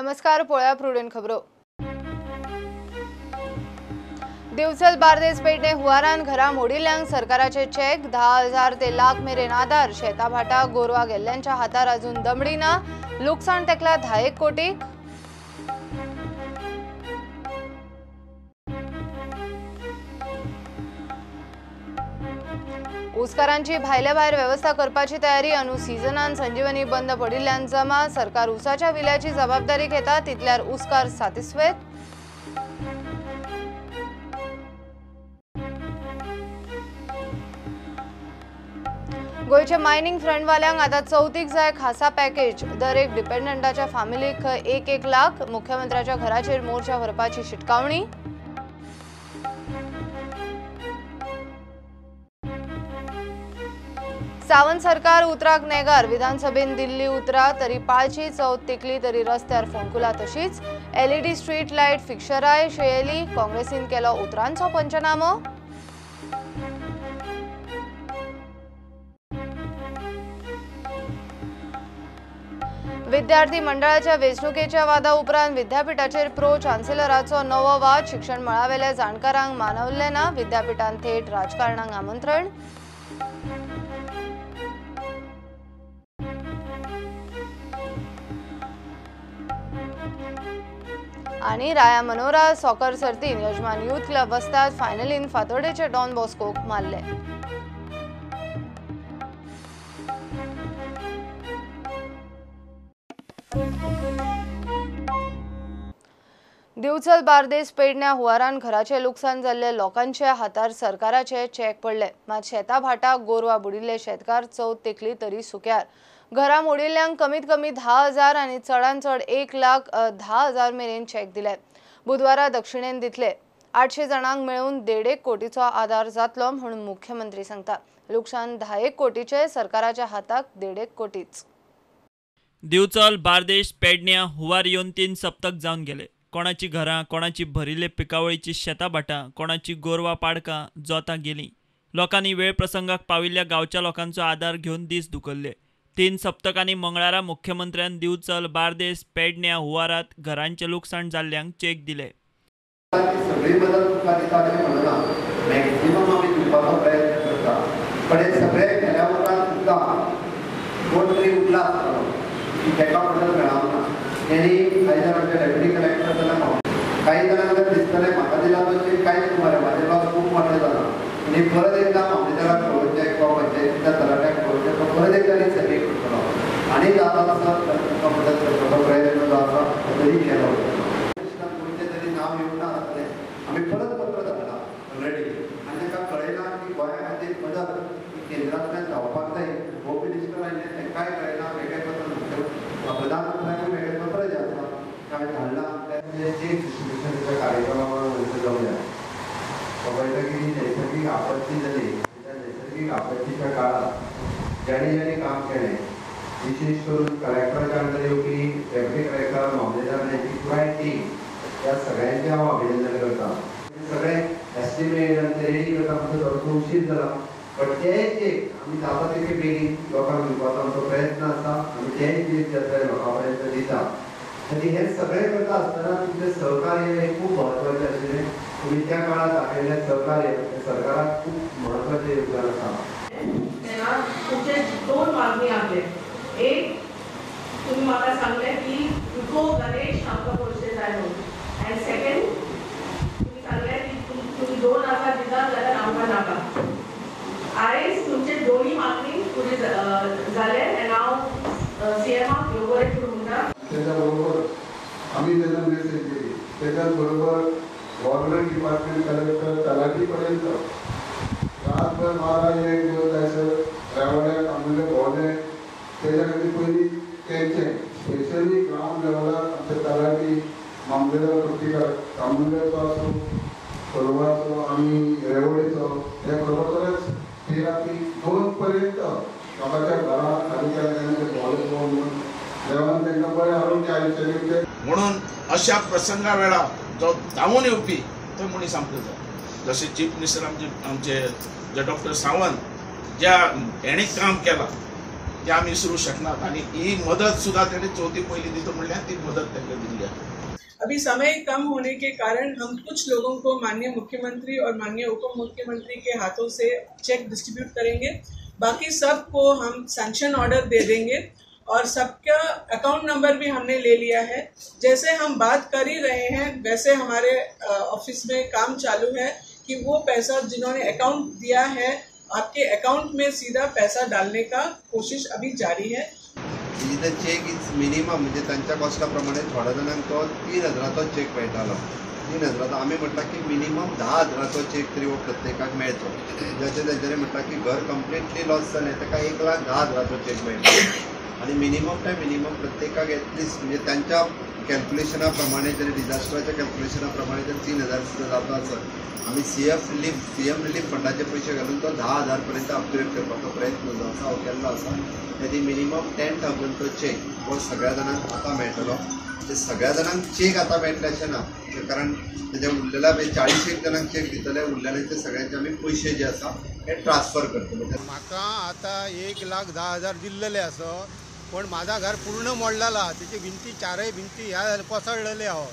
नमस्कार, पोळ्या प्रुडंट खबरो। दिवचल बार्देस पेडणे हुवारान घरा मोडिल्ल्यांक सरकाराचे चेक 10,000 ते लाख मेरेन आधार। शेता भाटा गोरवा गेल्ल्यांच्या हातार अजून दमडी ना। लुकसाण तेकला 10 कोटी। उसकारांची भायल्या भायर व्यवस्था करपाची तयारी। अनु सीझनान संजीवनी बंद पडिल्ल्यान जमा। सरकार उसाच्या विल्याची जबाबदारी घेता तितल्यार उसकार सातिस्वेत। गोयच्या मायनिंग फ्रंटवाल्यांक आता 34 जाय खासा पॅकेज। दर एक डिपेंडंटाच्या फॅमिलीक 1-1 लाख। मुख्यमंत्र्याच्या घराचेर मोर्चा भरपाची शिटकावणी। सावंत सरकार उतराक नेगार। विधानसभेन दिल्ली उतरा तरी पाळची चौथ तेकली तरी रस्त्यार फोंडकुला तशीच। LED स्ट्रीट लाईट फिक्सराय शेयली। काँग्रेसीन केलो उतरांचो पंचनामो। विद्यार्थी मंडळाच्या वेंचणुकेच्या वादा उपरांत विद्यापीठाचेर प्रो चान्सेलराचो नवो वाद। शिक्षण मळावेल्या जाणकारांक मानवले ना। विद्यापीठान थेट राजकारणांक आमंत्रण। आणि राया मनोरा सॉकर सर्तीन यजमान यूथ क्लब वस्ताद फायनलीन फातोर्डेचे डॉन बॉस्कोक मारले। दिवचल बार्देस पेडण्या हुवारान घराचे लुकसाण जाल्ले लोकांच्या हातार सरकाराचे चेक पडले। मात शेता भाटा गोरवा बुडिल्ले शेतकार चौथ तेकली तरी सुक्यार। घरा मोडिल्ल्यांक कमीत कमी 10,000 आणि चडांत चड 1,10,000 मेरेन चेक दिले। बुधवारा दक्षिणेन दितले। 800 जाणांक मेळून 1.5 कोटीचो आधार जातलो म्हणून मुख्यमंत्री सांगता। लुकसाण 10 कोटीचे, सरकाराच्या हाताक 1.5 कोटीच। दिवचल बार्देस पेडण्या हुवार येवन 3 सप्तक जावन गेले। कोणाची घरां, कोणाची भरिल्ले पिकावळीची शेता भाटां, कोणाची गोरवा पाडकां जोतां गेलीं। लोकांनी वेळ प्रसंगाक पाविल्ल्या गांवच्या लोकांचो आधार घेवन दीस दुकल्ले। 3 सप्तकांनी मंगळारा मुख्यमंत्र्यान दिवचल बार्देस पेडण्या हुवारात घरांचे लुकसाण जाल्ल्यांक चेक दिले। सगळी मदत तुका दिताले म्हणना मॅक्सिमम आमी दिवपाचो प्रयत्न करता, पण हे सगळे केल्या उपरांत सुद्दां कोण तरी उरला आसतलो की तेका मदत मेळना। तेणी काही जाणांचे डेप्युटी कलेक्टर जाल्यार काही जाणांक दिसतलें म्हाका दिला तशें कांयच मरे म्हाजे लॉस खूब मोठें जालां आनी परत एकदां मामलेदाराक कळोवचें किंवा पंचायतीच्या तलाट्याक कळोवचें तो परत एकदां सर्वे करतलो आनी जाता तसो तुका मदत करपाचो प्रयत्न जो आसा तो तरी केलो वयता। कोणचें तरी नांव येवना जातलें आमी परत पत्र धाडला ऑलरेडी आनी ताका कळयलां की गोंया खातीर मदत केंद्रांतल्यान जावपाक जाय। होम मिनिस्टर आयिल्ले तांकांय कळयलां, वेगळें पत्र प्रधानमंत्र्याक वेगळें पत्र जें आसा तें धाडलां। डिस्ट्रिब्युशनच्या कार्यक्रमावर वयता जाऊया पळयता की नैसर्गिक आपत्ती जाली त्या नैसर्गिक आपत्तीच्या काळात ज्यांनी ज्यांनी काम केलें, विशेष करून कलेक्टराच्या अंडर येवपी डेप्युटी कलेक्टर मामलेदार यांची पुराय टीम, त्या सगळ्यांचे हांव अभिनंदन करता। सगळे एस्टिमेट आनी ते रेडी करता म्हणटा थोडो उशीर जाला, पण तेच एक आमी जाता तितके बेगीन लोकांक दिवपाचो आमचो प्रयत्न आसा आमी तेच दीस जातले लोकां पर्यंत दिता। आनी हे सगळे करता आसतना तुमचें सहकार्य हें खूब म्हत्वाचें आशिल्लें। तुम्ही त्या काळात दाखयलें सहकार्य सरकाराक खूब म्हत्वाचें योगदान आसा। तेन्ना तुमचे 2 मागणी आसले। एक तुम्ही म्हाका सांगलें की इको गणेश आमकां पयशे जाय म्हणून, आनी सेकंड तुम्ही सांगलें की तुम्ही 2,000 दितात जाल्यार आमकां नाका। आयज तुमचे दोन्ही मागणी पुरी जाले आनी हांव CMाक योगोरे करून म्हणटा त्याच्या बरोबर आम्ही त्यांना मेसेज दिली। त्याच्याबरोबर गव्हर्नमेंट डिपार्टमेंट कलेक्टर तलाठी पर्यंत रातभर 12-1 दिवस जायसर रेवड्याक आमचे भोवले त्याच्या खातीर पयलीं तेंचे स्पेशली ग्राउंड लेवलार आमचे तलाठी मामलेदार कृतीकार कामुंडेचो आसूं कोलवाचो आनी रेवडेचो हे बरोबरच ते राती 2 पर्यंत लोकांच्या घरां खाली केले भोवले पळोवन देवान तांकां बरें आरोग्य आयुश्य दिवचें म्हणून अशा प्रसंगा वेळा जो धांवून येवपी तो मनीस आमकां जाय। जशें चीफ मिनिस्टर आमचे जे डॉक्टर सावंत ज्या हेणी काम केलां ते आमी विसरूं शकनात आनी ही मदत सुद्दां तेणे चवथी पयली दिता म्हणल्यार ती मदत तांकां दिल्ली आसा. अभी समय कम होने के कारण हम कुछ लोगों को माननीय मुख्यमंत्री और माननीय उप मुख्यमंत्री के हाथों से चेक डिस्ट्रीब्यूट करेंगे. बाकी सबको हम सैंक्शन ऑर्डर दे देंगे और सबका अकाउंट नंबर भी हमने ले लिया है. जैसे हम बात कर ही रहे हैं वैसे हमारे ऑफिस में काम चालू है कि वो पैसा जिन्होंने अकाउंट दिया है आपके अकाउंट में सीधा पैसा डालने का कोशिश अभी जारी है. चेक इज मिनिमम म्हणजे त्यांच्या कॉस्टाप्रमाणे थोड्या जणांक तो 3,000 चेक मेळटालो. 3,000 आम्ही म्हटलं की मिनिमम 10,000 चेक तरी हो प्रत्येकाक मेळचो. ज्याचे तेंच्यांनी म्हटलं की घर कंप्लिटली लॉस जालें ताका 1,10,000 चेक मेळटा आणि मिनिमम काय मिनिमम प्रत्येकाक एटलिस्ट म्हणजे त्यांच्या कॅल्क्युलेशनाप्रमाणे जरी डिझास्टराच्या कॅल्क्युलेशनाप्रमाणे जर 3,000 सुद्धा जाता आसत आम्ही सीएम रिलीफ फंडाचे पैसे घालून तो 10,000 पर्यंत अपग्रेड करपाचो प्रयत्न जो आसा हो केल्लो आसा. त्याची मिनिमम 10,000 चेक हो सगळ्या जाणांक आतां मेळटलो. ते सगळ्या जाणांक चेक आतां मेळटले अशें ना कारण तेजे उरलेल्या 40 जणांक चेक दितले उरलेल्यांचे सगळ्यांचे आमी पयशे जे आसा हे ट्रान्सफर करतले. म्हाका आतां 1,10,000 दिल्लेले आसा पण माझा घर पूर्ण मोडलेला. त्याची भिंती 4 भिंती ह्या कोसळलेले आहो.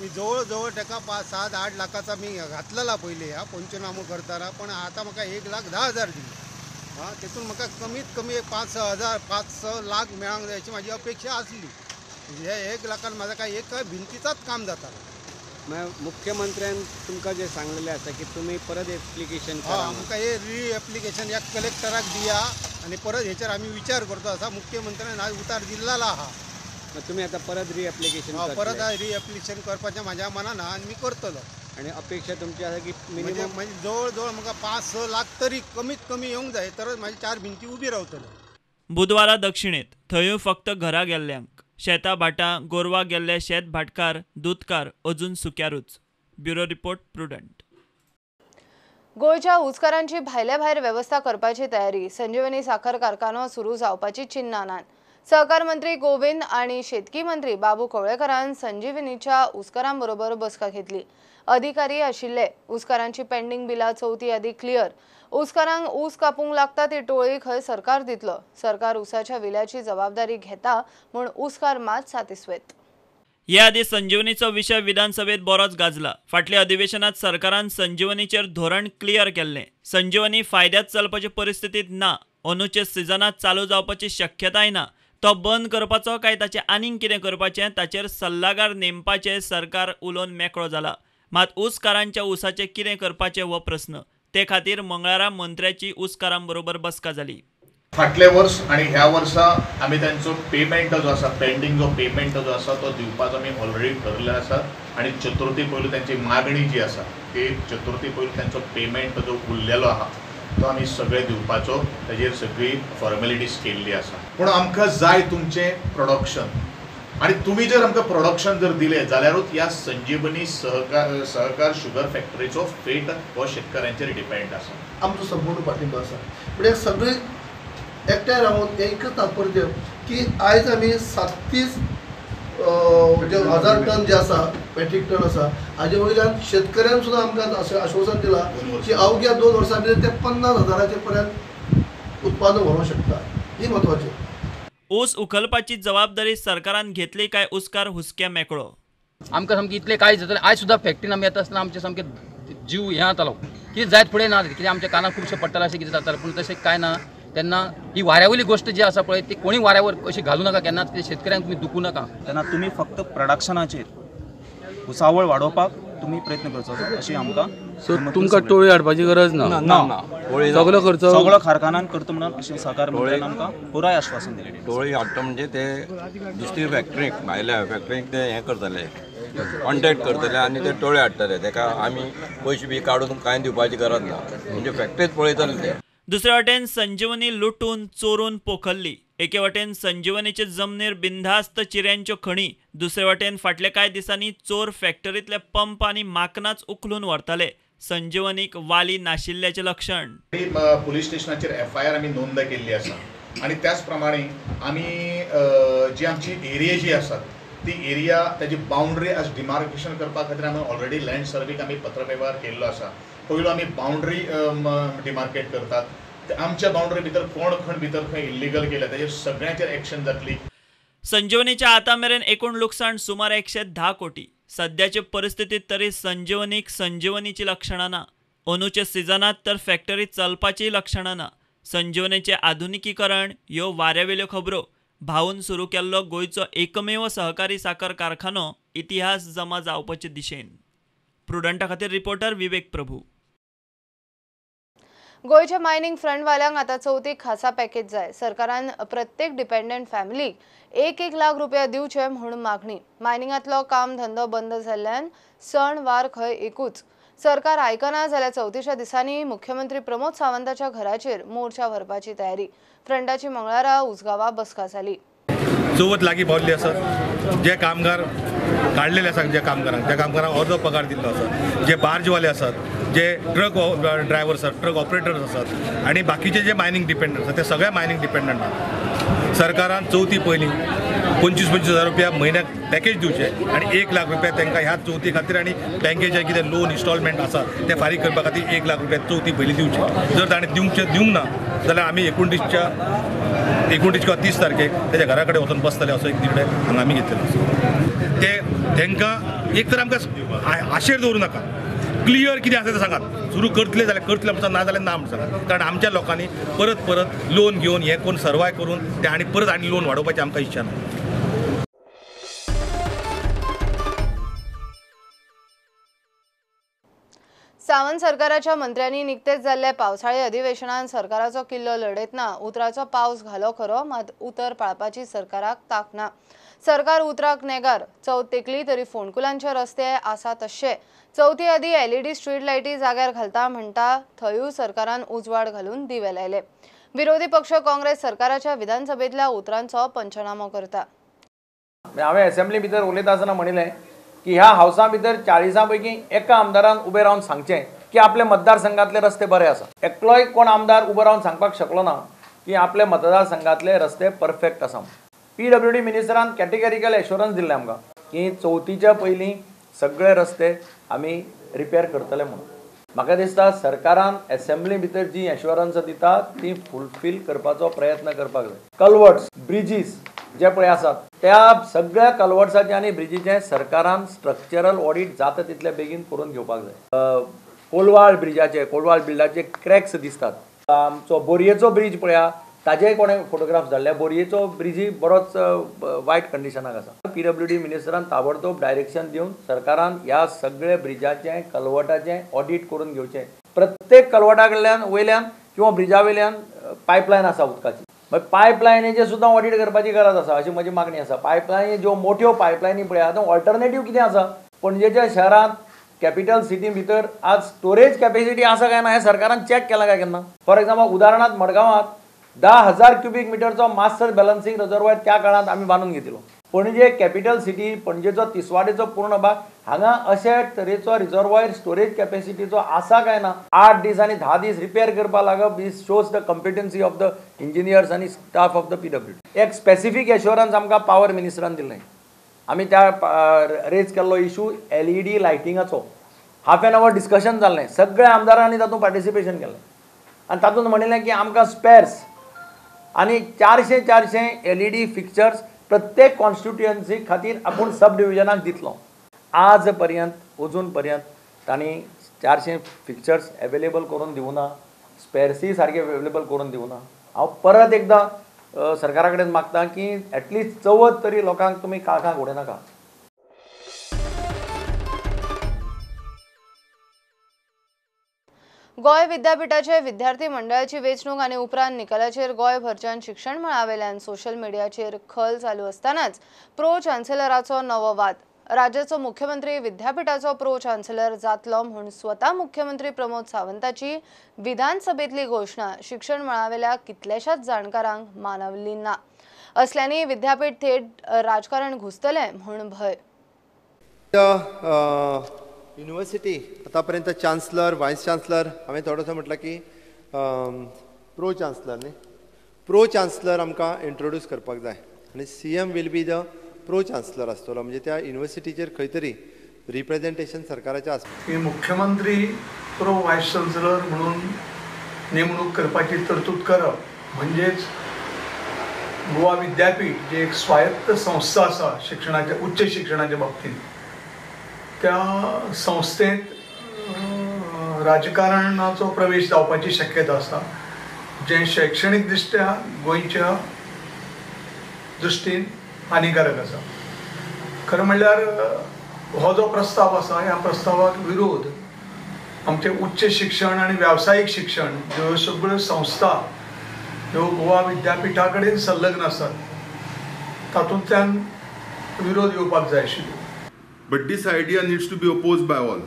मी जवळ ताका 5-7-8 लाखाचा मी घातलेला पहिले पंचनामो करताना पण आता म्हाका 1,10,000 दिले. तितून म्हाका कमीत कमी 5-6 लाख मेळांक जाय अशी माझी अपेक्षा असली. हे 1 लाखान माझा काय एक भिंतीचाच काम जाता. मुख्यमंत्र्यान तुमकां जे सांगलेले आसा की तुम्ही परत एप्लिकेशन करा. आमकां हे री-एप्लिकेशन या कलेक्टराक दिया आणि परत हेचेर आम्ही विचार करतो असा मुख्यमंत्र्यान आज उतार दिल्लेला आहा. तुम्ही आता परत री-एप्लिकेशन परत री-एप्लिकेशन करपाचें माझ्या मनान आणि मी करतलो. आणि अपेक्षा तुमची आसा की मिनिमम म्हणजे जवळ म्हाका 5-6 लाख तरी कमीत कमी येवंक जाय तरच माझी 4 भिंती उबी रावतल्यो. बुधवारा दक्षिणेत थंयूय फक्त घरा गेल्ल्यांक शेतां भाटां गोरवां गेल्ले शेत भाटकार दूदकार अजून सुक्यारूच. Bureau report prudent. गोंयच्या उचकारांची भायल्या भायर वेवस्था करपाची तयारी संजीवनी साखर कारखानो सुरू जावपाची चिन्नां नात. सहकार मंत्री गोविंद आणि शेतकी मंत्री बाबू कवळेकरान संजीवनीच्या उस्करांबरोबर बसका घेतली. अधिकारी आशिल्ले उस्कारांची पेंडिंग बिलां चवथी यादी क्लियर. उस्कारांक ऊस कापूंक लागता ती टोळी खंय सरकार दितलो. सरकार उसाच्या विल्याची जबाबदारी घेता म्हूण उस्कार मात सातिस्वेत. ह्या आदी संजीवनीचो विशय विधानसभेत बरोच गाजला. फाटल्या अधिवेशनात सरकारान संजीवनीचेर धोरण क्लियर केल्लें. संजीवनी फायद्यात चलपाचे परिस्थितीत ना. अंदूचे सिजनात चालू जावपाची शक्यताय ना. तो बंद करपाचो काय ताचे आनीक कितें करपाचें ताचेर सल्लागार नेमपाचे सरकार उलोवन मेकळो जाला. मात ऊसकारांच्या ऊसाचें कितें करपाचें हो प्रस्न. ते खातीर मंगळारा मंत्र्याची ऊसकारांबरोबर बसका जाली. फाटले वर्स आणि ह्या वर्सा आमी तांचो पेमेंट जो आसा पेंडींग जो पेमेंट जो आसा तो दिवपाचो आमी ऑलरेडी ठरले आसा आणि चतुर्थी पयलू तांची मागणी जी आसा ती चतुर्थी पयलू तांचो पेमेंट जो उरलेलो आहा तो आमी सगळे दिवपाचो ताजेर सगळी फॉर्मेलिटीज केल्ली आसा. पूण आमकां जाय तुमचें प्रोडक्शन आणि तुम्ही जर आमकां प्रोडक्शन जर दिलें जाल्यारूच ह्या संजीवनी सहकार शुगर फॅक्टरीचो फेट हो शेतकऱ्यांचेर डिपेंड आसा. आमचो संपूर्ण पाठिंबा आसा. पण हे सगळे एकठांय रावन एकच तात्पर्य की आयज आमी 37 हजार टन जे आसा मेट्रीक टन आसा हाजे वयल्यान शेतकऱ्यांक सुद्दां आमकां आश्वासन दिलां की अवघ्या 2 वर्सां भितर ते 50,000 पर्यंत उत्पादन व्हरोंक शकता. ही म्हत्वाचें. ऊस उखलपाची जबाबदारी सरकारान घेतली काय उस्कार हुस्क्या मेकळो. आमकां सामकें इतलें कांय जातलें. आयज सुद्दां फॅक्टरीन आमी येता आसतना आमचें सामकें जीव हें जातालो कितें जायत फुडें ना कितें आमच्या कानाक खुबशें पडटालें अशें कितें जातालें. पूण तशें कांय ना. तेन्ना ही वाऱ्यावयली गोश्ट जी आसा पळय ती कोणी वाऱ्यावर अशी घालूं नाका केन्नाच. ते शेतकऱ्यांक तुमी दुखू नाका. तेन्ना तुमी फक्त प्रोडक्शनाचेर उसावळ वाडोवपाक तुमी प्रयत्न करचो अशी आमकां. सो तुमकां टोळी हाडपाची गरज ना. सगळो करचो सगळो कारखान्यान करता म्हणून अशें सहकार मंत्र्यान आमकां पुराय आश्वासन दिलें. टोळी हाडटा म्हणजे ते दुसरी फॅक्टरीक भायल्या फॅक्टरीक ते हें करतले कॉन्टॅक्ट करतले आनी ते टोळे हाडटले. ताका आमी पयशे बी काडून कांय दिवपाची गरज ना. म्हणजे फॅक्टरीच पळयतले ते. दुसरे वटेन संजीवनी लुटून चोरून पोखल्ली. एके वटेन संजीवनीचे जमनीर बिनधास्त चिऱ्यांच्यो खणी. दुसरे वटेन फाटल्या कांय दिसांनी चोर फॅक्टरींतले पंप आनी माकनाच उखलून व्हरताले. संजीवनीक वाली नाशिल्ल्याचें लक्षण. पुलीस स्टेशनाचेर FIR आमी नोंद केल्ली आसा आणि त्याच प्रमाणे आमी जी आमची एरिया जी आसात ती एरिया ताजी बाउंड्री आज डिमार्केशन करपा खातीर आमी ऑलरेडी लँड सर्वेक आमी पत्रव्यवहार केल्लो आसा. पयलो आमी बाउंड्री डिमार्केट करतात आमच्या बाउंड्री भितर कोण खंय भितर खंय इल्लीगल केल्या ताजेर सगळ्यांचेर एक्शन जातली. संजीवनीच्या आतामेरेन एकूण लुकसाण सुमार 110 कोटी. सद्याचे परिस्थितीत तरी संजीवनीक संजीवनीची लक्षणां ना. अंदूच्या सिजनात तर फॅक्टरी चलपाची लक्षणां ना. संजीवनीचे आधुनिकीकरण ह्यो वाऱ्यावेल्यो खबरो. भाऊन सुरू केल्लो गोंयचो एकमेव सहकारी साखर कारखानो इतिहास जमा जावपाचे दिशेन. प्रुडंटा खातीर रिपोर्टर विवेक प्रभू. गोयच्या मायनिंग फ्रंटवाल्यांक आतां चवथी खासा पॅकेज जाय. सरकारान प्रत्येक डिपेंडंट फॅमिलीक 1-1 लाख रुपया दिवचे म्हणून मागणी. मायनिंगांतलो काम धंदो बंद जाल्ल्यान सण वार खंय एकूच. सरकार आयकना जाल्यार चवथीच्या दिसांनी मुख्यमंत्री प्रमोद सावंताच्या घराचेर मोर्चा भरपाची तयारी. फ्रंटाची मंगळारा उसगांवां बसका जाली. चवथ लागीं पावल्ली आसा. जे कामगार काडलेले आसात, ज्या कामगारांक अर्दो पगार दिल्लो आसा, जे बार्जवाले आसात, जे ट्रक ड्रायव्हर आसात, ट्रक ऑपरेटर्स आसात आणि बाकीचे जे मायनिंग डिपेंडंट आसात ते सगळे मायनिंग डिपेंडंट आसात. सरकारान चवथी पयलीं 25,000 रुपया म्हयन्याक पॅकेज दिवचे आणि 1 लाख रुपया तांकां ह्या चवथी खातीर आणि बँकेचे कितें लोन इन्स्टॉलमेंट आसा ते फारीक करपा खातीर 1 लाख रुपया चवथी पयलीं दिवचे. जर ताणें दिवंक ना जाल्यार आमी 29 किंवा 30 तारखेक ताच्या घरा कडेन वचून बसतले असो एक निर्णय हांगा आमी घेतलेलो आसा. ते तांकां एक तर आमकां आशेर दवरूं नाका. क्लियर कितें आसा तें सांगात. सुरू करतले जाल्यार करतले म्हणटा, ना जाल्यार ना म्हणटा सांगात. कारण आमच्या लोकांनी परत लोन घेवन हें कोण सर्वाय करून ते आनी परत आनी लोन वाडोवपाची आमकां इच्छा ना. सावंत सरकाराच्या मंत्र्यांनी निकतेच जाल्ल्या पावसाळी अधिवेशनात सरकाराचो किल्लो लढयतना उतराचो पावस घालो खरो, मात उतर पाळपाची सरकाराक तांक ना. सरकार उतराक नेगार. चवथ तेकली तरी फोंडकुलांचे रस्ते आसा तशे. चवथी आदी LED स्ट्रीट लायटी जाग्यार घालता म्हणटा थंयूय सरकारान उजवाड घालून दिवे लायले. विरोधी पक्ष काँग्रेस सरकाराच्या विधानसभेतल्या उतरांचो पंचनामो करता. हांवें असेंब्ली भितर उलयता आसतना म्हणिल्लें की ह्या हावसा भितर 40 पैकी एका आमदारान उबे रावन सांगचें की आपल्या मतदारसंघातले रस्ते बरे आसा. एकलोय कोण आमदार उबो रावन सांगपाक शकलो ना की आपल्या मतदारसंघातले रस्ते परफेक्ट आसा. PWD मिनिस्टरान कॅटेगरिकल एश्युरन्स दिल्लें आमकां की चवथीच्या पयलीं सगळे रस्ते आमी रिपेर करतले म्हणून. म्हाका दिसता सरकारान असेंब्ली भितर जी एश्युरन्स दिता ती फुलफील करपाचो प्रयत्न करपाक जाय. कल्वर्ट्स, ब्रिजीस जे पळय आसात त्या सगळ्या कल्वर्ट्साचे आनी ब्रिजीचे सरकारान स्ट्रक्चरल ऑडिट जाता तितले बेगीन करून घेवपाक जाय. कोलवाळ ब्रिजाचे क्रॅक्स दिसतात. आमचो बोरयेचो ब्रिज पळया, ताजेय कोणें फोटोग्राफ धाडल्या. बोरयेचो ब्रिजी बरोच वायट कंडिशनाक आसा. PWD मिनिस्टरान ताबडतोब डायरेक्शन दिवन सरकारान ह्या सगळे ब्रिजाचे कल्वर्टाचे ऑडिट करून घेवचें. प्रत्येक कल्वर्टा कडल्यान वयल्यान किंवा ब्रिजा वयल्यान पायपलायन आसा उदकाची. पायपलायनीचे सुद्दां ऑडिट करपाची गरज आसा अशी म्हजी मागणी आसा. पायपलायनी ज्यो मोठ्यो पायपलायनी पळया तो ऑल्टरनेटीव कितें आसा. पणजेच्या शहरांत कॅपिटल सिटी भितर आज स्टोरेज कॅपेसिटी आसा काय ना हें सरकारान चॅक केलां काय केन्ना. फॉर एक्झाम्पल उदाहरणार्थ मडगांवांत 10,000 क्युबिक मिटरचो मास्टर बॅलन्सिंग रिजर्वायर त्या काळात आमी बांदून घेतिलो. पणजे कॅपिटल सिटी, पणजेचो तिसवाडीचो पूर्ण भाग हांगा अशे तरेचो रिजर्वायर स्टोरेज कॅपेसिटीचो आसा काय ना. 8 दीस आनी 10 दीस रिपेर करपा लागप this shows the competency of the engineers आनी स्टाफ ऑफ द PWD. एक स्पेसिफीक एश्युरन्स आमकां पावर मिनिस्टरान दिल्लें. आमी त्या रेज केल्लो इशू LED लायटिंगाचो. हाफ एन आवर डिस्कशन जाल्लें. सगळ्या आमदारांनी तातूंत पार्टिसिपेशन केलें आनी तातूंत म्हणिल्लें की आमकां स्पेर्स आनी 400 LED फिक्चर्स प्रत्येक कॉन्स्टिट्युएन्सी खातीर आपूण सब डिविजनाक दितलो. आज पर्यंत अजून पर्यंत तांणी 400 फिक्चर्स अवेलेबल करून दिवना. स्पेर्सी सारके अवेलेबल करून दिवना. हांव परत एकदां सरकारा कडेन मागता की एटलिस्ट चवथ तरी लोकांक तुमी काळखांक उडयनाका. गोय विद्यापीठाचे विद्यार्थी मंडळाची वेंचणूक आनी उपरांत निकालाचेर गोंयभरच्यान शिक्षण मळावेल्यान सोशल मिडियाचेर खल चालू आसतनाच प्रो चान्सेलराचो नवो वाद. राज्याचो मुख्यमंत्री विद्यापीठाचो प्रो चान्सेलर जातलो म्हूण स्वता मुख्यमंत्री प्रमोद सावंताची विधानसभेतली घोषणा शिक्षण मळावेल्या कितल्याशाच जाणकारांक मानवली ना. असल्यानी विद्यापीठ थेट राजकारण घुसतले म्हूण भंय. युनिवर्सिटी आतापर्यंत चान्सलर, वायस चान्सलर हांवें थोडोसो म्हटलं की प्रो चान्सलर न्ही. प्रो चान्सलर आमकां इंट्रोड्यूस करपाक जाय आनी CM will be the pro chancellor आसतलो. म्हणजे त्या युनिवर्सिटीचेर खंय तरी रिप्रेझेंटेशन सरकाराचें आसता. मुख्यमंत्री प्रो वायस चान्सलर म्हणून नेमणूक करपाची तरतूद करप म्हणजेच गोवा विद्यापीठ जे एक स्वायत्त संस्था आसा शिक्षणाच्या उच्च शिक्षणाच्या बाबतींत त्या संस्थेंत राजकारणाचो प्रवेश जावपाची शक्यता आसा जे शैक्षणीक दृश्ट्या गोंयच्या दृश्टीन हानिकारक आसा. खरें म्हणल्यार हो जो प्रस्ताव आसा ह्या प्रस्तावाक विरोध आमचे उच्च शिक्षण आनी व्यावसायिक शिक्षण ह्यो सगळ्यो संस्था ह्यो गोवा विद्यापिठा कडेन संलग्न आसात तातूंतल्यान विरोध येवपाक जाय आशिल्लो. But this idea needs to be opposed by all.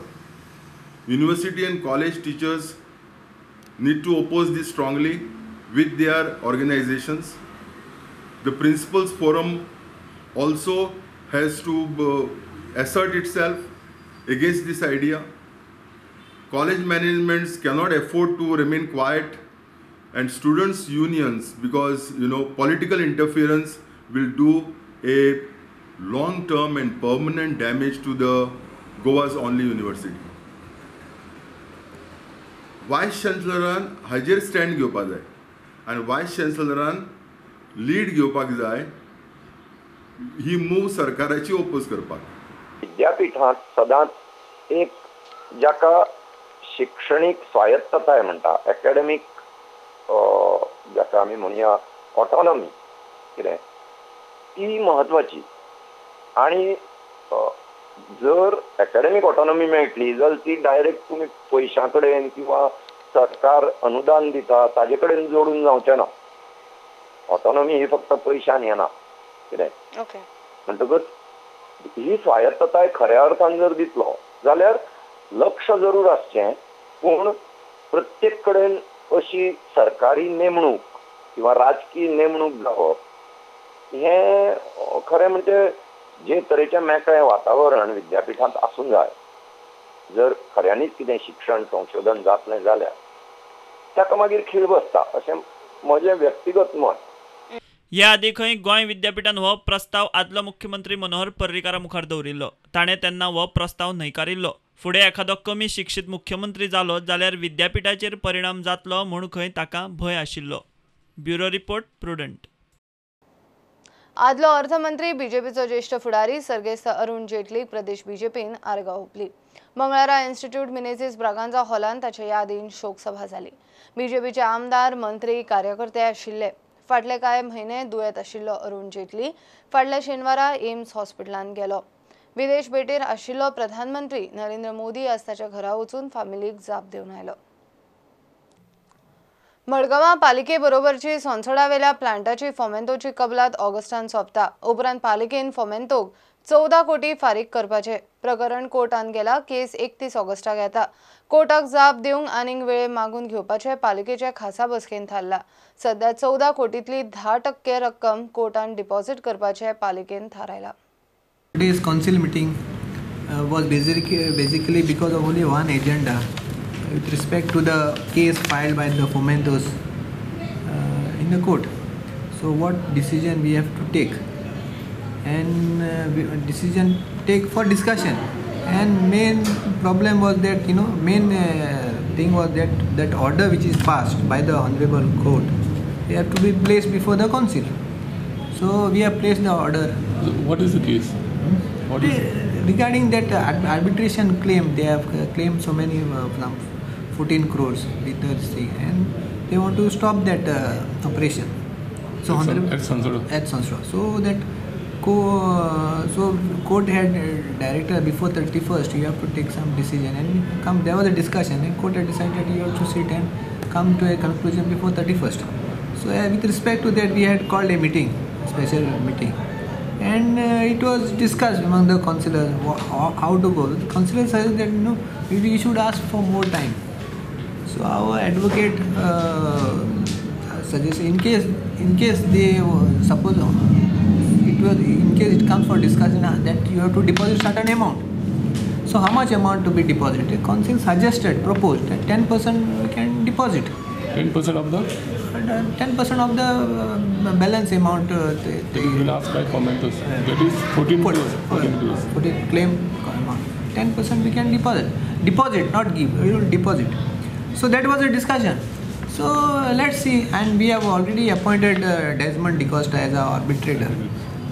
University and college teachers need to oppose this strongly with their organizations. The Principals Forum also has to assert itself against this idea. College managements cannot afford to remain quiet, and students' unions, because political interference will do a long-term and permanent damage to the Goa's only university. Vice Chancellor हाजेर stand घेवपाक जाय आनी वायस चान्सलरान lead घेवपाक जाय ही move सरकाराची oppose करपाक. विद्यापीठांत सदांच एक जाका शिक्षणीक स्वायत्तताय म्हणटा एकेडमीक जाका आमी म्हणया ऑटोनॉमी कितें ती महत्वाची. आणि जर एकेडमीक ऑटोनॉमी मेळटली जाल्यार ती डायरेक्ट तुमी पयशां कडेन किंवा सरकार अनुदान दिता ताजे कडेन जोडून जावचें ना. ऑटोनॉमी ही फक्त पयशांनी येना कितें म्हणटकच ही स्वायत्तताय खऱ्या अर्थान जर दितलो जाल्यार लक्ष जरूर आसचें पूण प्रत्येक कडेन अशी सरकारी नेमणूक किंवा राजकीय नेमणूक जावप हें खरें म्हणजे जे तरेचें मेकळें वातावरण विद्यापीठांत आसूंक जाय. जर खऱ्यांनीच कितें शिक्षण संशोधन जातलें जाल्यार ताका मागीर खीळ बसता अशें म्हजें व्यक्तिगत मत. ह्या आदी खंय गोंय विद्यापीठान हो प्रस्ताव आदलो मुख्यमंत्री मनोहर पर्रीकारा मुखार दवरिल्लो. ताणें तेन्ना हो प्रस्ताव न्हयकारिल्लो. फुडें एखादो कमी शिक्षीत मुख्यमंत्री जालो जाल्यार विद्यापीठाचेर परिणाम जातलो म्हूण खंय ताका भंय आशिल्लो. Bureau report prudent. आदलो अर्थमंत्री बीजेपीचो ज्येष्ठ फुडारी सर्गेस्त अरुण जेटलीक प्रदेश बीजेपीन आर्गां ओपली. मंगळारा इन्स्टिट्यूट मिनेझीस ब्रागांजा हॉलांत ताचे यादीन शोक सभा जाली. बीजेपीचे आमदार मंत्री कार्यकर्ते आशिल्ले. फाटले कांय म्हयने दुयेत आशिल्लो अरुण जेटली फाटल्या शेनवारा एम्स हॉस्पिटलांत गेलो. विदेश भेटेर आशिल्लो प्रधानमंत्री नरेंद्र मोदी आज ताच्या घरा वचून फामिलीक जाप दिवन आयलो. मडगांवां पालिके बरोबरची सोंसडावेल्या प्लांटाची फोमेंतोची कबलात ऑगस्टान सोंपता. उपरांत पालिकेन फोमेंतोक 14 कोटी फारीक करपाचे. प्रकरण कोर्टान गेला. केस 31 ऑगस्टाक येता. कोर्टाक जाप दिवंक आनीक वेळ मागून घेवपाचे पालिकेचे खासा बसकेन थारला. सध्या 14 कोटींतली 10% रक्कम कोर्टान डिपॉझिट करपाचे पालिकेन थारायला. Today's council meeting was basically because of only one agenda with respect to the case filed by the Fomentos in the court. So what decision we have to take, and decision take for discussion. And main problem was that main thing was that order which is passed by the honorable court, they have to be placed before the council. So we have placed the order. What is the case? What is regarding that arbitration claim? They have claimed so many 14 crores with the thing, and they want to stop that operation. So at Sansura. So that court had directed before 31st you have to take some decision, and there was a discussion and court had decided you have to sit and come to a conclusion before 31st. So with respect to that we had called a meeting, special meeting, and it was discussed among the councillors how to go. The councillors said that we should ask for more time. So our advocate suggested in case they suppose in case it comes for discussion that you have to deposit certain amount. So how much amount to be deposited? Council suggested, proposed that 10% we can deposit. 10% of the? 10% of the balance amount. They will ask by Fomentos. That is 14 crores. 14 claim amount. 10% we can deposit. Deposit, not give. We will deposit. So that was a discussion. So let's see, and we have already appointed Desmond DeCosta as our arbitrator.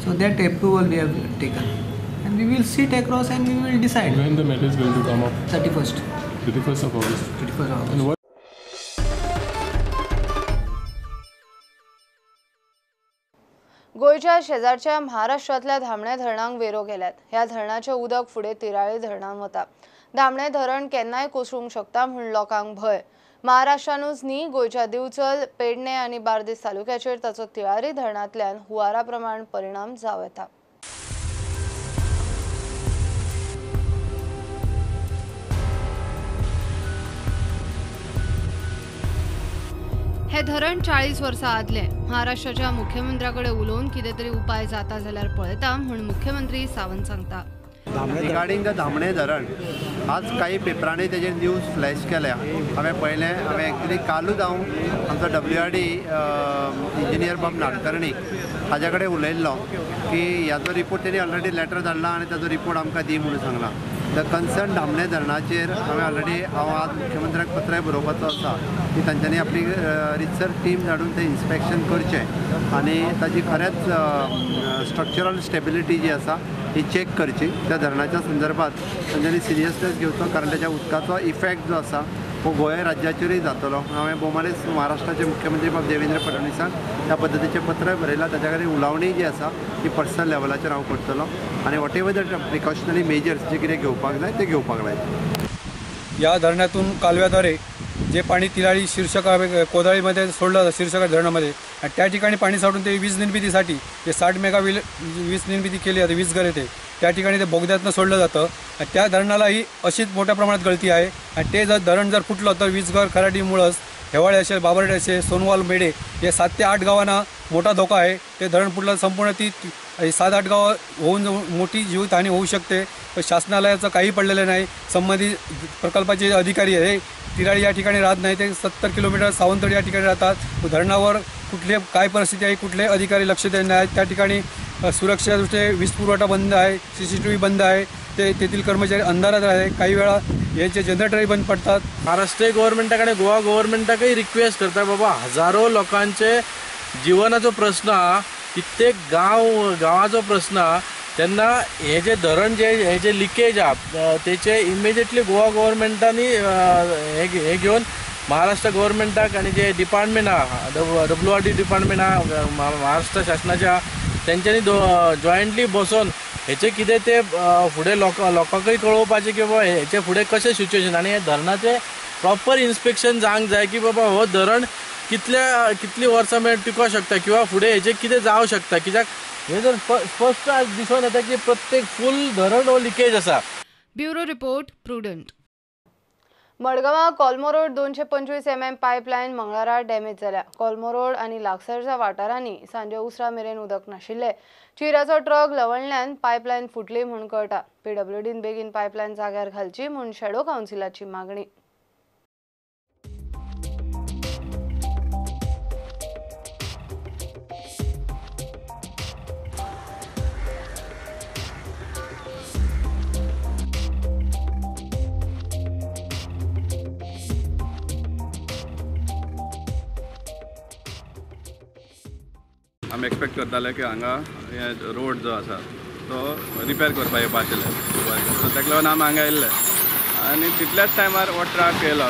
So that approval we have taken, and we will sit across and we will decide. When the matter is going to come up? 31st. 31st of August. 31st of August. And what? गोयच्या शेजारच्या महाराष्ट्रातल्या धामणे धरणांक वेरो गेल्यात. ह्या धरणाचे उदक फुडें तिराळी धरणांत वता. धामणे धरण केन्नाय कोसळूंक शकता म्हूण लोकांक भय. महाराष्ट्रानूच न्ही, गोयच्या दिवचल, पेडणे आनी बार्देस तालुक्याचेर ताचो तिळारी धरणांतल्यान हुंवारा प्रमाण परिणाम जावं येता. हे धरण 40 वर्सां आदले. महाराष्ट्राच्या मुख्यमंत्र्याकडे उलोवन कितें तरी उपाय जाता जाल्यार पळयता म्हूण मुख्यमंत्री सावंत सांगता. रिगार्डिंग द धामणे धरण आज काही पेपरांनी तेजे न्यूज फ्लॅश केल्या. हांवें पळयलें, हांवें एक्चुली कालूच हांव आमचो WRD इंजिनियर बाब नाडकर्णी हाजे कडेन उलयल्लो की ह्याचो रिपोर्ट तेणी ऑलरेडी लेटर धाडला आनी ताचो रिपोर्ट आमकां दी म्हणून सांगला. द कन्सर्न धामणे धरणाचेर हांवें ऑलरेडी आज मुख्यमंत्र्याक पत्रय बरोवपाचो आसा की तांच्यांनी आपली रिसर्च टीम धाडून तें इन्स्पेक्शन करचें आनी ताची खरेंच स्ट्रक्चरल स्टेबिलिटी जी आसा ही चेक करची. त्या धरणाच्या संदर्भात तांच्यांनी सिरियसनेस घेवचो, कारण त्याच्या उदकाचो इफेक्ट जो आसा तो गोंय राज्याचेरूय जातलो. हांवें भोवमानेच महाराष्ट्राचे मुख्यमंत्री बाब देवेंद्र फडणवीसांक त्या पद्दतीचें पत्र बरयलां. ताच्या कडेन उलावणी जी आसा ती पर्सनल लेवलाचेर हांव करतलो आनी what ever the precautionary measures जे कितें घेवपाक जाय ते घेवपाक लाय. या धरणातून कालव्याद्वारे जे पाणी तिराळी शीर्षका कोदाळीमध्ये सोडलं जातं शीर्षका धरणामध्ये, आणि त्या ठिकाणी पाणी साठून ते वीज निर्मितीसाठी जे 60 मेगा वीज निर्मिती केली जाते, वीज घर येते त्या ठिकाणी ते बोगद्यातनं सोडलं जातं. आणि त्या धरणालाही अशीच मोठ्या प्रमाणात गळती आहे. आणि ते जर धरण जर फुटलं तर वीजघर खराटीमुळंच हेवाळे असेल, बाबर्डे असेल, सोनवाल, मेढे हे 7 ते 8 गावांना मोठा धोका आहे. ते धरण फुटलं संपूर्ण ती 7-8 गावं होऊन मोठी जीवितहानी होऊ शकते. पण शासनालयाचं काही पडलेलं नाही. संबंधित प्रकल्पाचे अधिकारी आहे तिराळी या ठिकाणी राहत नाही, ते 70 किलोमीटर सावंतवाडी या ठिकाणी राहतात. धरणावर कुठले काय परिस्थिती आहे, कुठले अधिकारी लक्ष देत नाहीत. त्या ठिकाणी सुरक्षा दृष्ट्या वीज पुरवठा बंद आहे, CCTV बंद आहे, तेथील कर्मचारी अंधारात आहे. काही वेळा याचे जनरेटरही बंद पडतात. महाराष्ट्र गव्हर्नमेंटाकडे गोवा गव्हर्नमेंटाकय रिक्वेस्ट करता, बाबा हजारो लोकांचे जिवनाचो प्रश्न हा, कित्येक गांवाचो प्रश्न हा. तेन्ना हे जे धरण हे जे लिकेज हा तेचे इमिजिएटली गोवा गव्हर्नमेंटानी हे घेवन महाराष्ट्र गव्हर्नमेंटाक आणि जे डिपार्टमेंट हा WRD डिपार्टमेंट हा महाराष्ट्र शासनाच्या तेंच्यांनी जॉयंटली बसून हेचे कितें ते फुडें लोकांकय कळोवपाचें की बाबा हेचे फुडें कशें सिच्युएशन आणि हे धरणाचें प्रॉपर इन्स्पेक्शन जावंक जाय की बाबा हो धरण कितली वर्सां मेळ टिको शकता किंवा फुडें हेजें कितें जावं शकता. कित्याक हे जर स्पश्ट दिसून येता की प्रत्येक फूल धरण हो लिकेज आसा. Bureau report prudent. मडगांवां कोलमो रोड 225 mm पायपलायन मंगळारा डॅमेज जाल्या. कोलमो रोड आनी लागसारच्या वाठारांनी सांजे उसरा मेरेन उदक नाशिल्ले. चिराचो ट्रक लवणल्यान पायपलायन फुटली म्हूण कळटा. PWDन बेगीन पायपलायन जाग्यार घालची म्हूण शॅडो कावन्सिलाची मागणी. आमी एक्सपेक्ट करताले की हांगा हे रोड जो आसा तो रिपेर करपाक येवपा आशिल्ले, सो ताका लागून आमी हांगा येयल्ले आनी तितल्याच टायमार हो ट्रक येयलो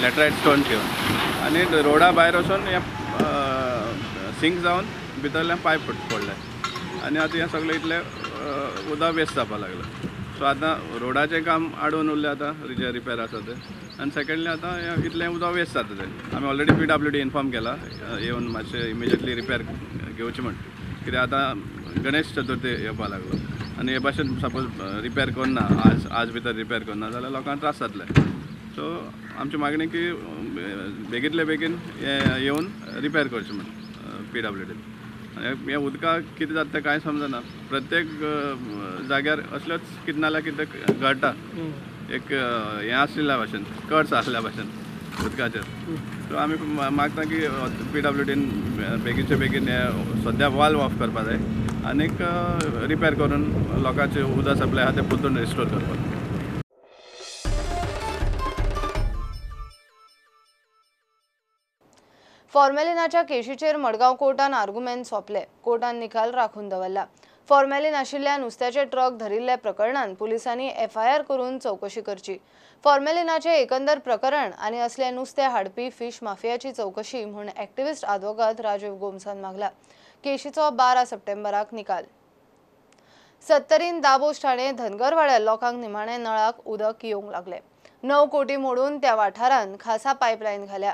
लॅटरायट स्टोन घेवन आनी रोडा भायर वचून हे सिंक जावन भितरल्यान पायप पडले आनी आतां हें सगळें इतलें उदक वेस्ट जावपाक लागलें. सो आतां रोडाचें काम आडून उरलें आतां जे रिपेर आसा तें. आनी सेकेंडली आतां इतलें उदक वेस्ट जाता तें. आमी ऑलरेडी PWD इन्फॉर्म केला येवन मातशें इमिजिएटली रिपेर घेवचें म्हण. कित्याक आतां गणेश चतुर्थी येवपाक लागलो आनी हे भाशेन सपोज रिपेर करना आज भितर रिपेर करना जाल्यार लोकांक त्रास जातले. सो आमची मागणी की बेगींतले बेगीन येवन रिपेर करचें म्हण PWD. हे उदकाक कितें जाता तें कांय समजना. प्रत्येक जाग्यार असल्योच कितें नाल्यार कितें घडटा. एक हें आसलेल्या भाशेन कर्स आसल्या भाशेन उदकाचेर. सो आमी मागता की PWDन बेगीनचे बेगीन हे सद्या वाल्व ऑफ करपा जाय आनीक रिपेर करून लोकांचे उदक सप्लाय आहा तें परतून रिस्टोर करपाक. फॉर्मेलिनाच्या केशीचेर मडगांव कोर्टान आर्ग्युमेंट सोंपले. कोर्टान निकाल राखून दवरला. फॉर्मेलिन आशिल्ल्या नुस्त्याचे ट्रक धरिल्ल्या प्रकरणात पुलिसांनी FIR करून चौकशी करची. फॉर्मेलिनाचे एकंदर प्रकरण आणि असले नुस्ते हाडपी फिश माफियाची चौकशी म्हणून ॲक्टिव्हिस्ट आदवोगाद राजीव गोमसान मागला. केशीचो 12 सप्टेंबराक निकाल. 70 दाबोस ठाणे धनगरवाड्या लोकांक निमाणे नळाक उदक येवंक लागले. 9 कोटी मोडून त्या वाठारांत खासा पायपलायन घाल्या.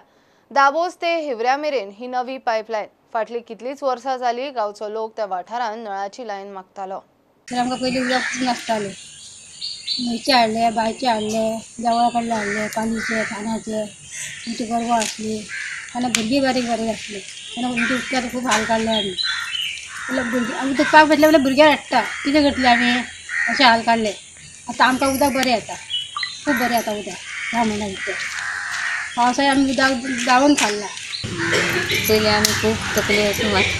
दाबोस ते हिवऱ्या मेरेन ही नवी पायपलायन. फाटली कितलीच वर्सां जाली गांवचो लोक त्या वाठारांत नळाची लायन मागतालो. आमकां पयलीं उदक नासतालें. न्हंयचे हाडले, बांयचे हाडले, देवळा कडले हाडले, पानीचे, खानाचे, आमची गोरवां आसली आनी भुरगीं बारीक बारीक आसली. आमच्या उदकाचो खूब हाल काडले आमी. भुरगीं आमी दुखपाक बसले जाल्यार भुरग्यां हाडटा. कितें करतले आमी? अशें हाल काडले. आतां आमकां उदक बरें येता. खूब बरें येता उदक ह्या म्हयन्या भितर. पावसाळ्या आमी उदक दाळून खाल्ला. पयलीं आमी खूब तकले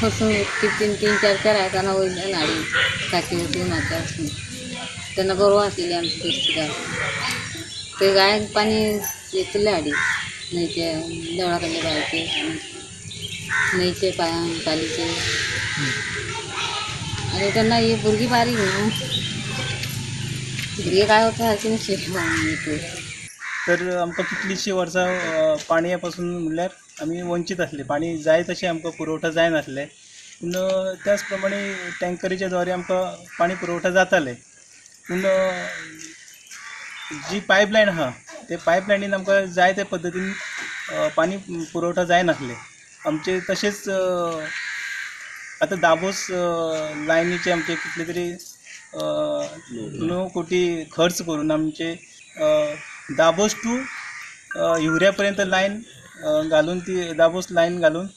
वचून 3-4 आयदनां वयल्यान हाडी काची वचून म्हाका वचून. तेन्ना गोरवां आशिल्लीं आमची सुद्दां. थंय गायक पाणी येतले हाडी न्हंयचे देवळा कडले बांयचे न्हंयचे पालीचे. आनी तेन्ना ही भुरगीं बारीक न्हू. भुरगीं काय वता सारकी नाशिल्ली. तर आमकां कितलींशीं वर्सां पाणया पासून म्हणल्यार आमी वंचीत आसले. पाणी जाय तशें आमकां पुरवठा जायनासले. पूण त्याच प्रमाणे टँकरीच्या द्वारे आमकां पाणी पुरवठा जाताले. पूण जी पायपलायन आहा ते पायपलायनीन आमकां जाय त्या पद्दतीन पाणी पुरवठा जायनासले. आमचे तशेंच आतां दाबोस लायनीचे आमचे कितले तरी 9 कोटी खर्च करून आमचे दाबोस टू हिवऱ्या पर्यंत लायन घालून ती दाबोस लायन घालून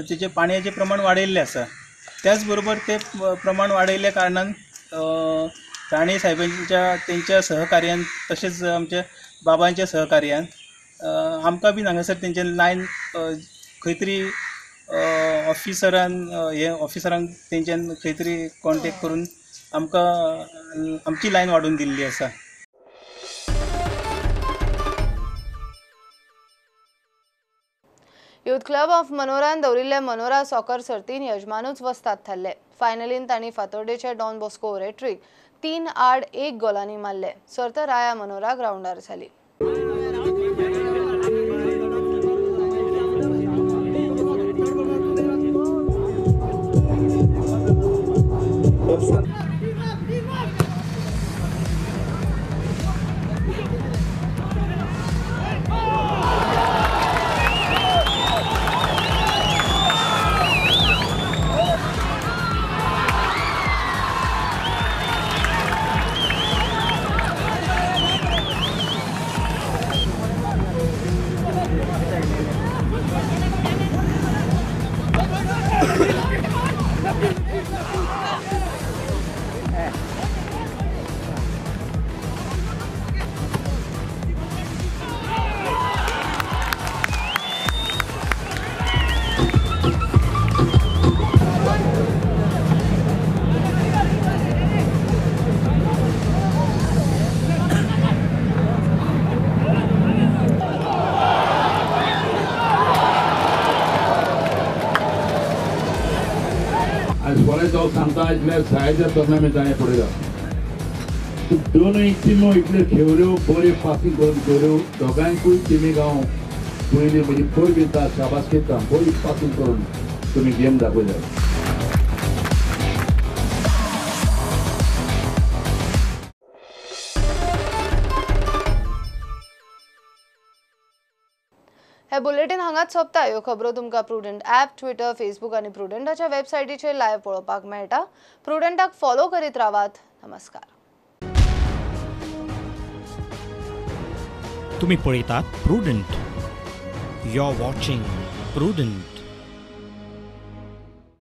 तिचे पाण्याचे प्रमाण वाडयल्लें आसा. त्याच बरोबर ते प्रमाण वाडयल्ल्या कारणान राणे साहेबांच्या तेंच्या सहकार्यान तशेंच आमच्या बाबांच्या सहकार्यान आमकां बीन हांगासर तेंच्या लायन खंय तरी ऑफिसरांक तेंच्यान खंय तरी कॉन्टेक्ट करून आमकां आमची लायन वाडोवन दिल्ली आसा. यूथ क्लब ऑफ मनोरान दवरिल्ले मनोरा सॉकर सर्तीन यजमानूच वस्ताद थारले. फायनलीन तांणी फातोर्डेचे डॉन बॉस्को ओरेट्रीक 3-1 गोलांनी मारले. सर्त राया मनोरा ग्राउंडार जाली. तो सांगता इतल्या सायच्या टोर्नामेंटांनी पळयला दोनूय टिमो इतल्यो खेवऱ्यो बऱ्यो पासिंग करून खेवऱ्यो दोगांयकूय टिमीक हांव पयलीं म्हजी पयर दिता शाबास दिता बरी पासिंग करून तुमी गेम दाखयल्या. हे बुलेटिन हांगाच सोंपता. ह्यो खबरो तुमकां प्रुडंट ॲप, ट्विटर, फेसबुक आनी प्रुडंटाच्या वेबसायटीचेर लायव्ह पळोवपाक मेळटा. प्रुडंटाक फॉलो करीत रावात. नमस्कार. तुम्ही पळयतात Prudent. You are watching prudent.